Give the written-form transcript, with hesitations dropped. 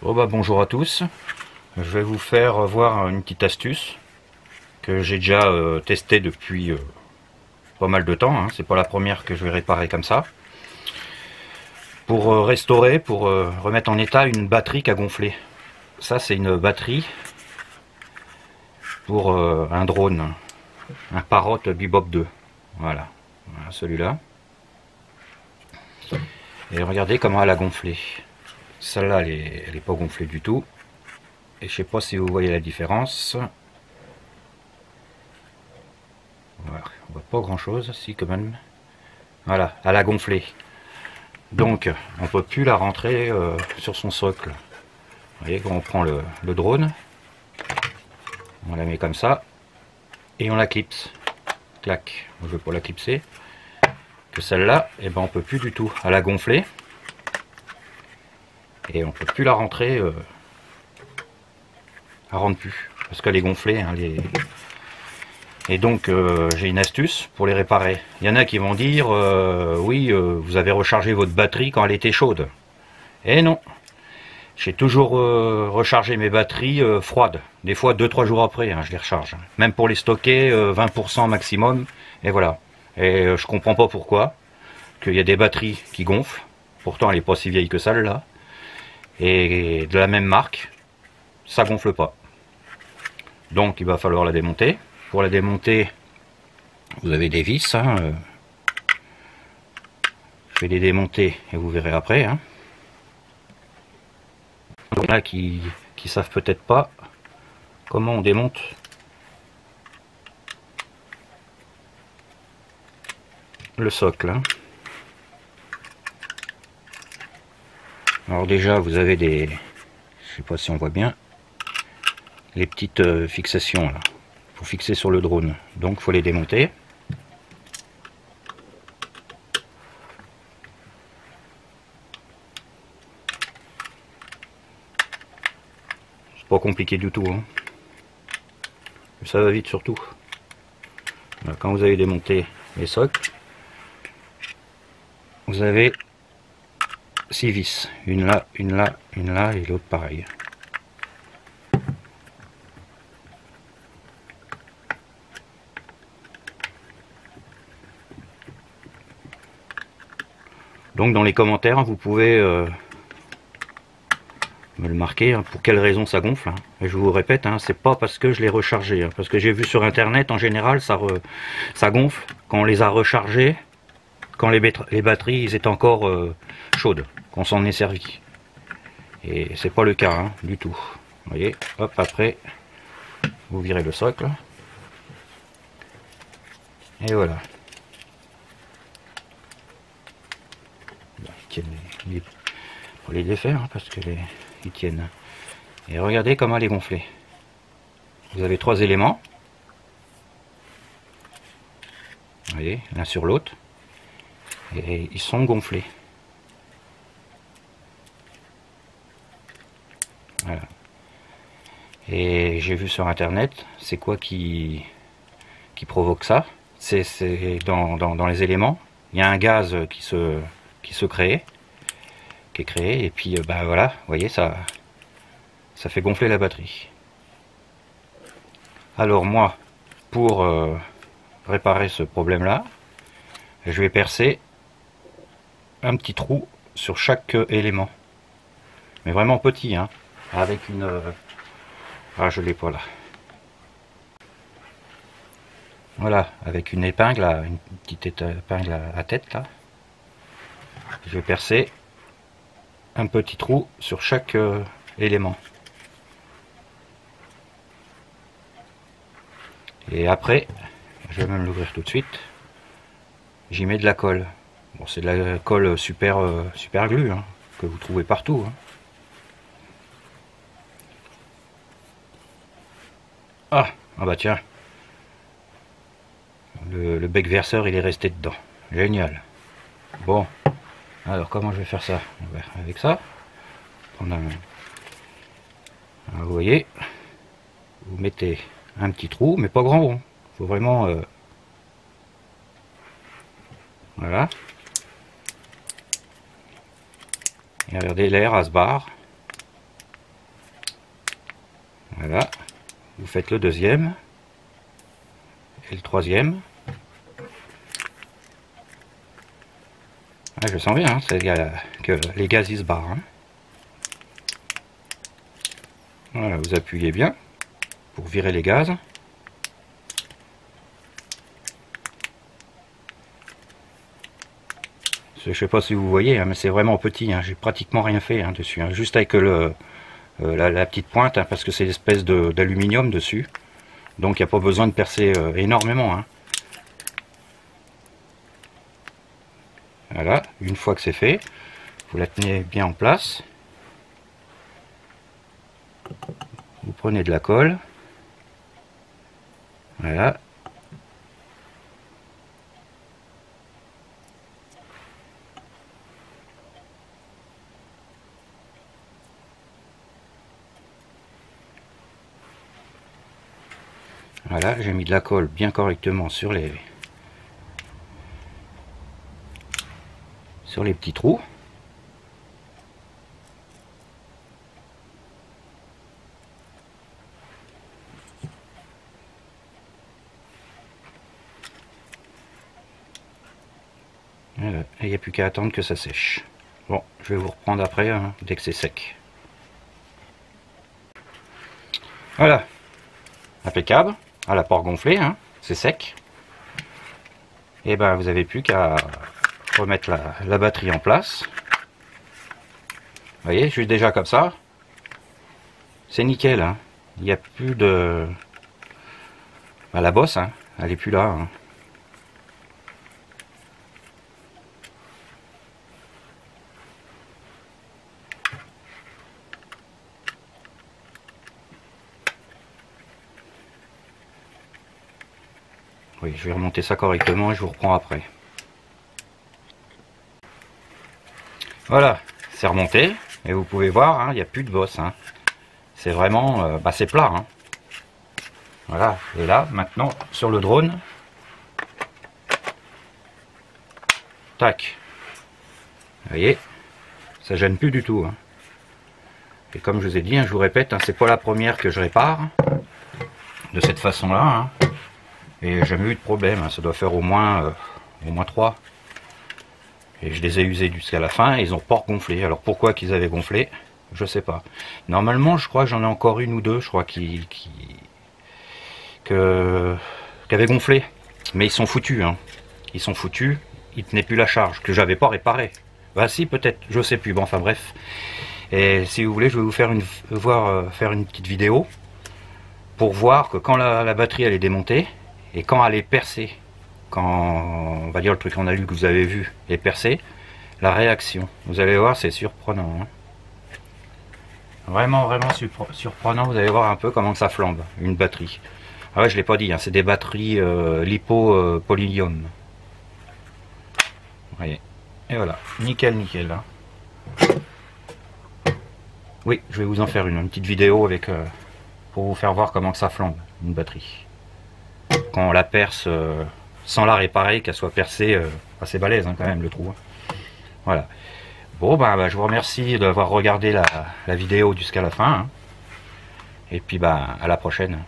Bon bah bonjour à tous, je vais vous faire voir une petite astuce que j'ai déjà testée depuis pas mal de temps, hein. C'est pas la première que je vais réparer comme ça. Pour restaurer, pour remettre en état une batterie qui a gonflé. Ça c'est une batterie pour un drone, un Parrot Bebop 2. Voilà, voilà celui-là. Et regardez comment elle a gonflé. Celle-là elle est pas gonflée du tout. Et je sais pas si vous voyez la différence. Voilà, on voit pas grand chose, si quand même. Voilà, elle a gonflé. Donc on peut plus la rentrer sur son socle. Vous voyez, quand on prend le drone, on la met comme ça et on la clipse. Clac, je veux pas la clipser. Que celle-là, eh ben on peut plus du tout. Elle a gonflé et on peut plus la rentrer. Elle rentre plus parce qu'elle est gonflée. Hein, Et donc j'ai une astuce pour les réparer. Il y en a qui vont dire oui, vous avez rechargé votre batterie quand elle était chaude. Eh non, j'ai toujours rechargé mes batteries froides. Des fois 2-3 jours après, hein, je les recharge. Même pour les stocker 20% maximum. Et voilà. Et je comprends pas pourquoi. Qu'il y a des batteries qui gonflent. Pourtant elle n'est pas si vieille que celle-là. Et de la même marque, ça gonfle pas. Donc il va falloir la démonter. Pour la démonter, vous avez des vis. Hein, je vais les démonter et vous verrez après. Hein. Il y en a qui savent peut-être pas comment on démonte le socle. Hein. Alors déjà vous avez des, je sais pas si on voit bien, les petites fixations là, pour fixer sur le drone. Donc il faut les démonter. C'est pas compliqué du tout. Hein. Ça va vite surtout. Quand vous avez démonté les socles, vous avez 6 vis. Une là, une là, une là et l'autre pareil. Donc dans les commentaires, vous pouvez me le marquer, hein, pour quelle raison ça gonfle. Hein. Et je vous répète, hein, c'est pas parce que je l'ai rechargé. Hein, parce que j'ai vu sur internet, en général, ça gonfle quand on les a rechargés, quand les batteries ils étaient encore chaudes, qu'on s'en est servi. Et c'est pas le cas, hein, du tout. Vous voyez, hop, après, vous virez le socle. Et voilà. Il faut les défaire, hein, parce que ils tiennent. Et regardez comment elle est gonflée. Vous avez 3 éléments. Vous voyez, l'un sur l'autre. Et ils sont gonflés. Voilà. Et j'ai vu sur internet, c'est quoi qui provoque ça? C'est dans les éléments. Il y a un gaz qui se crée, qui est créé, et puis bah voilà, vous voyez, ça fait gonfler la batterie. Alors moi, pour réparer ce problème là, je vais percer un petit trou sur chaque élément, mais vraiment petit, hein, avec une ah, je l'ai pas là, voilà, avec une épingle, là, une petite épingle à tête là, je vais percer un petit trou sur chaque élément. Et après, je vais même l'ouvrir tout de suite, j'y mets de la colle. Bon, c'est de la colle super glue, hein, que vous trouvez partout. Hein. Ah bah tiens, le bec verseur il est resté dedans. Génial. Bon, alors comment je vais faire ça? Avec ça, on a vous voyez, vous mettez un petit trou, mais pas grand. Hein. Faut vraiment voilà. Et regardez, l'air à se barre. Voilà, vous faites le deuxième et le troisième. Ah, je sens bien, hein, que les gaz ils se barrent. Hein. Voilà, vous appuyez bien pour virer les gaz. Je sais pas si vous voyez, hein, mais c'est vraiment petit. Hein, j'ai pratiquement rien fait hein, dessus, hein, juste avec la petite pointe, hein, parce que c'est l'espèce d'aluminium dessus. Donc il n'y a pas besoin de percer énormément. Hein. Voilà, une fois que c'est fait, vous la tenez bien en place. Vous prenez de la colle. Voilà. Voilà, j'ai mis de la colle bien correctement sur les petits trous. Voilà. Et il n'y a plus qu'à attendre que ça sèche. Bon, je vais vous reprendre après, hein, dès que c'est sec. Voilà, impeccable. À la porte gonflée, hein, c'est sec. Et ben vous avez plus qu'à remettre la batterie en place. Vous voyez, juste déjà comme ça, c'est nickel. Hein. Il n'y a plus de... Ben, la bosse, hein, elle est plus là. Hein. Oui, je vais remonter ça correctement et je vous reprends après. Voilà, c'est remonté et vous pouvez voir, hein, il n'y a plus de bosse. Hein. C'est vraiment, c'est plat. Hein. Voilà, et là, maintenant, sur le drone, tac, vous voyez, ça gêne plus du tout. Hein. Et comme je vous ai dit, hein, je vous répète, hein, c'est pas la première que je répare de cette façon-là. Hein. Et j'ai jamais eu de problème, hein. Ça doit faire au moins 3. Et je les ai usés jusqu'à la fin et ils ont pas gonflé. Alors pourquoi qu'ils avaient gonflé, je sais pas. Normalement, je crois que j'en ai encore une ou deux, je crois, qui avaient gonflé. Mais ils sont foutus, hein. Ils sont foutus, ils tenaient plus la charge, que j'avais pas réparé. Bah si, peut-être, je sais plus. Bon, enfin bref. Et si vous voulez, je vais vous faire faire une petite vidéo pour voir que quand la batterie elle est démontée, et quand elle est percée, quand on va dire le truc en alu que vous avez vu est percé, la réaction, vous allez voir, c'est surprenant. Hein. Vraiment, vraiment surprenant. Vous allez voir un peu comment ça flambe, une batterie. Ah ouais, je l'ai pas dit, hein, c'est des batteries lipo-polyium. Vous voyez. Et voilà, nickel, nickel. Hein. Oui, je vais vous en faire une petite vidéo avec pour vous faire voir comment ça flambe, une batterie. Quand on la perce sans la réparer, qu'elle soit percée, assez balèze hein, quand même le trou. Hein. Voilà. Bon, je vous remercie d'avoir regardé la vidéo jusqu'à la fin. Hein. Et puis à la prochaine.